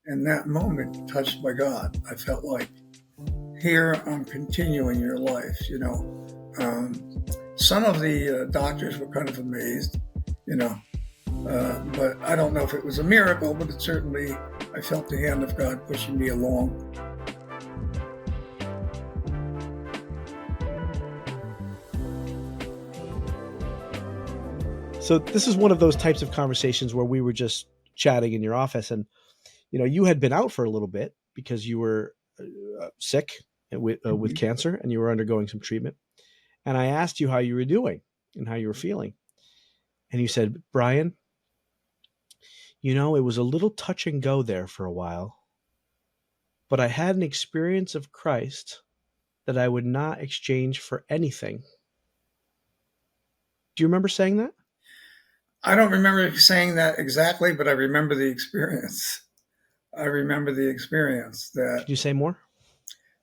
And that moment, touched by God, I felt like, here I'm continuing your life, Some of the doctors were kind of amazed, but I don't know if it was a miracle, but it certainly, I felt the hand of God pushing me along. So this is one of those types of conversations where we were just chatting in your office, and you had been out for a little bit because you were sick with cancer, and you were undergoing some treatment. And I asked you how you were doing and how you were feeling, and you said, "Bryan, it was a little touch and go there for a while, but I had an experience of Christ that I would not exchange for anything." Do you remember saying that? I don't remember saying that exactly, but I remember the experience. That. Could you say more?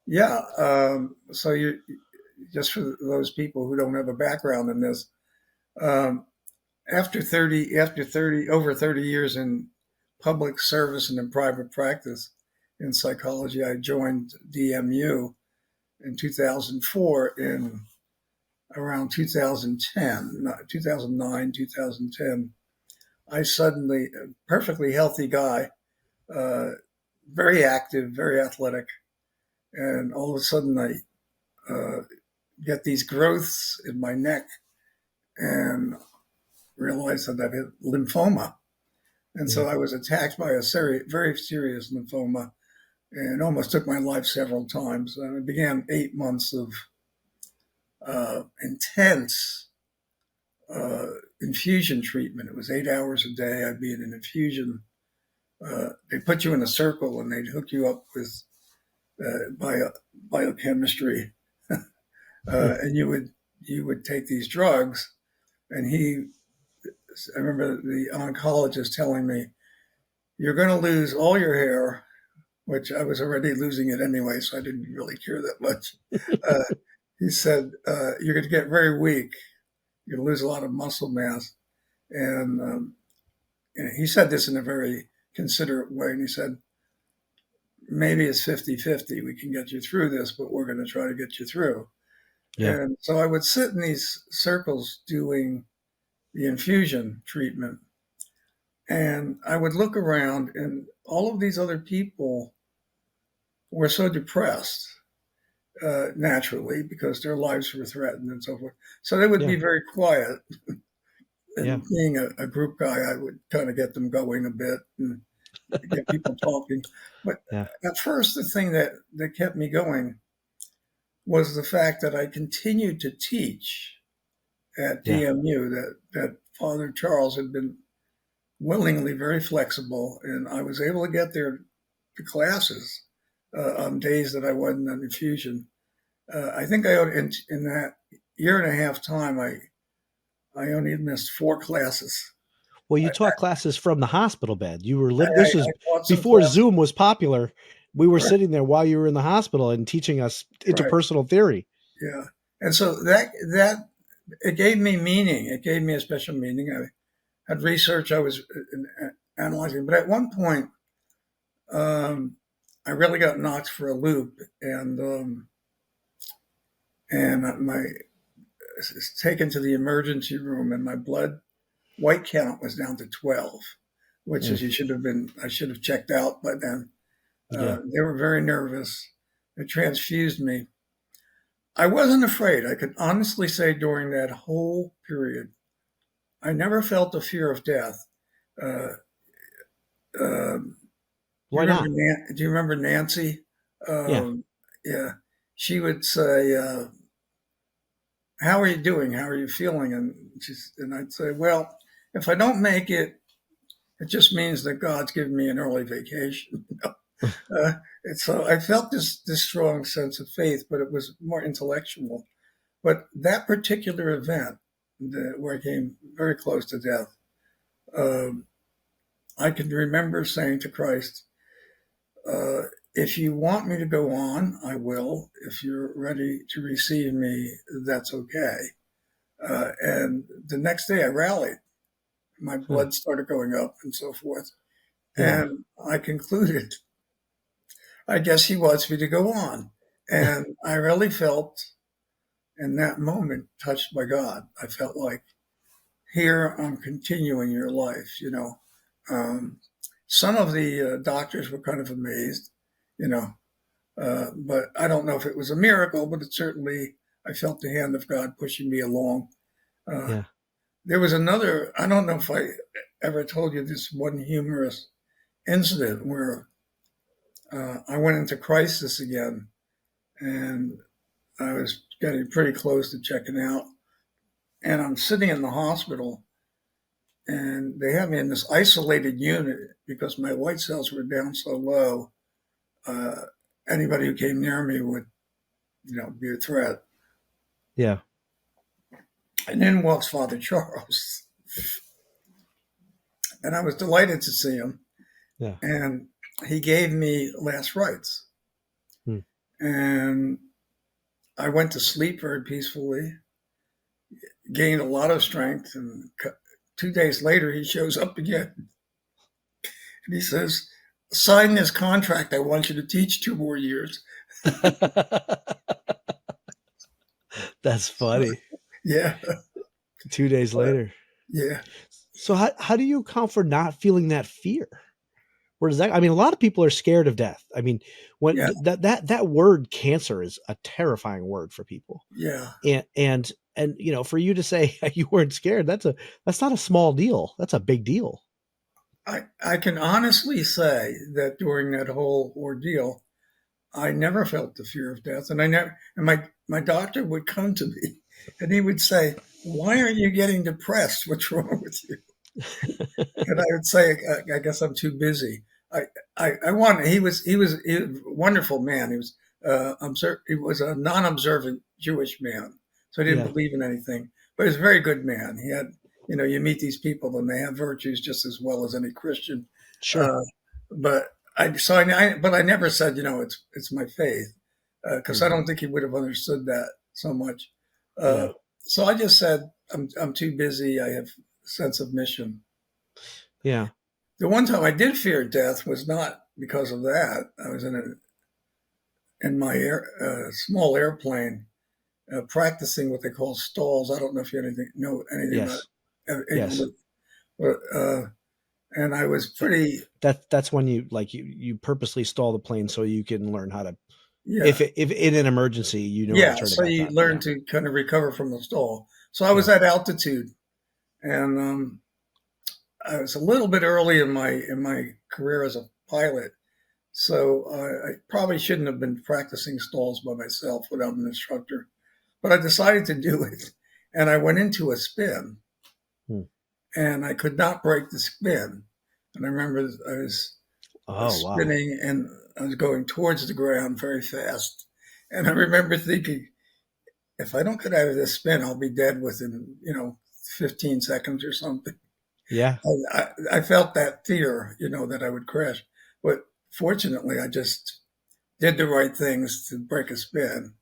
Yeah. So you, just for those people who don't have a background in this, over 30 years in public service and in private practice in psychology, I joined DMU in 2004. In around 2009, 2010, I suddenly, a perfectly healthy guy, very active, very athletic, and all of a sudden I get these growths in my neck and realize that I had lymphoma. And so I was attacked by a very serious lymphoma, and almost took my life several times. And it began 8 months of intense infusion treatment. It was 8 hours a day. I'd be in an infusion. They put you in a circle and they'd hook you up with biochemistry, and you would take these drugs. And I remember the oncologist telling me, "You're going to lose all your hair," which I was already losing it anyway, so I didn't really care that much. He said, "You're going to get very weak. You're going to lose a lot of muscle mass." And he said this in a very considerate way. And he said, "Maybe it's 50-50. We can get you through this, but we're going to try to get you through." Yeah. And so I would sit in these circles doing the infusion treatment, and I would look around, and all of these other people were so depressed, naturally, because their lives were threatened and so forth. So they would be very quiet. And being a group guy, I would kind of get them going a bit and get people talking. But at first, the thing that kept me going was the fact that I continued to teach at DMU, that Father Charles had been willingly very flexible, and I was able to get there to classes on days that I wasn't on infusion. I think in that year and a half time, I only missed 4 classes. Well, you taught classes from the hospital bed. You were this was before Zoom was popular. We were sitting there while you were in the hospital and teaching us interpersonal theory. Yeah, and so that it gave me meaning. It gave me a special meaning. I had research I was analyzing, but at one point, I really got knocked for a loop, and my taken to the emergency room, and my blood white count was down to 12, which is I should have checked out by then. They were very nervous. They transfused me. I wasn't afraid. I could honestly say during that whole period, I never felt a fear of death. Why not? Do you remember Nancy? Yeah. She would say, "How are you doing? How are you feeling?" And I'd say, "Well, if I don't make it, it just means that God's given me an early vacation." And so I felt this strong sense of faith, but it was more intellectual. But that particular event, where I came very close to death, I can remember saying to Christ, "If you want me to go on, I will. If you're ready to receive me, that's okay." And the next day I rallied. My blood started going up and so forth. Yeah. And I concluded, I guess he wants me to go on. And I really felt in that moment touched by God. I felt like, here I'm continuing your life, you know. Some of the doctors were kind of amazed, you know, but I don't know if it was a miracle, but it certainly, I felt the hand of God pushing me along. Uh, Yeah. there was another, I don't know if I ever told you this one humorous incident where I went into crisis again, and I was getting pretty close to checking out. And I'm sitting in the hospital, and they had me in this isolated unit because my white cells were down so low. Uh, Anybody who came near me would, you know, be a threat. Yeah. And in walks Father Charles, and I was delighted to see him. Yeah. And he gave me last rites, Hmm. and I went to sleep very peacefully, gained a lot of strength, and 2 days later he shows up again, and he says, "Sign this contract. I want you to teach 2 more years." That's funny. Yeah, 2 days later. yeah, So how do you account for not feeling that fear? Where does that, I mean, a lot of people are scared of death. I mean, when yeah, that word cancer is a terrifying word for people. yeah. And you know, for you to say you weren't scared, that's not a small deal. That's a big deal. I can honestly say that during that whole ordeal, I never felt the fear of death, and my doctor would come to me, and he would say, "Why aren't you getting depressed? What's wrong with you?" And I would say, "I guess I'm too busy." I want. He was a wonderful man. He was a non-observant Jewish man, so he didn't Yeah. believe in anything, but he was a very good man. He had, you know, you meet these people and they have virtues just as well as any Christian. Sure. Uh, but but I never said, you know, it's my faith, because I don't think he would have understood that so much. Uh, Yeah. so I just said, I'm too busy. I have a sense of mission. Yeah. The one time I did fear death was not because of that. I was in my small airplane, practicing what they call stalls. I don't know if you know anything about Yes. Yes. it. But, and I was pretty, That's when you purposely stall the plane so you can learn how to, yeah, if in an emergency you know how to yeah. turn it So back you on. learn Yeah. to kind of recover from the stall. So I was Yeah. at altitude, and I was a little bit early in my career as a pilot. So I probably shouldn't have been practicing stalls by myself without an instructor, but I decided to do it, and I went into a spin, Hmm. and I could not break the spin. And I remember I was Oh, wow. spinning, and I was going towards the ground very fast. And I remember thinking, if I don't get out of this spin, I'll be dead within, 15 seconds or something. Yeah. I felt that fear, that I would crash. But fortunately, I just did the right things to break a spin,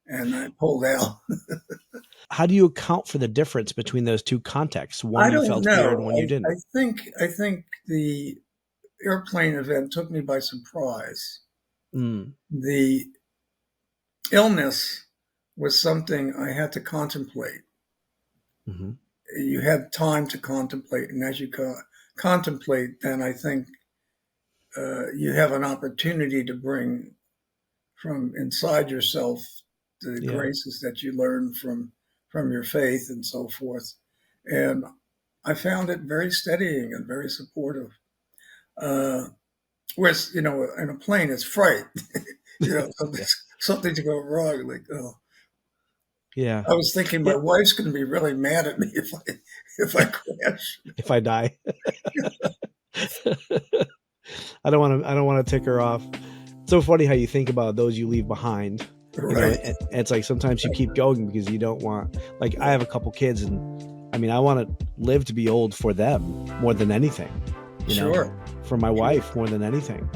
and I pulled out. How do you account for the difference between those two contexts? One I you don't felt fear and know. one you didn't. I think the airplane event took me by surprise. Mm. The illness was something I had to contemplate. Mm-hmm. You had time to contemplate, and as you contemplate, then I think you have an opportunity to bring from inside yourself the Yeah. graces that you learn from your faith and so forth. And I found it very steadying and very supportive. Whereas, in a plane, it's fright. Yeah. Something to go wrong. Like, oh, Yeah. I was thinking my Yeah. wife's going to be really mad at me if I crash. If I die. I don't want to tick her off. It's so funny how you think about those you leave behind. Right. And it's like sometimes you keep going because you don't want, like, I have a couple kids, and I mean, I want to live to be old for them more than anything, Sure. for my wife more than anything.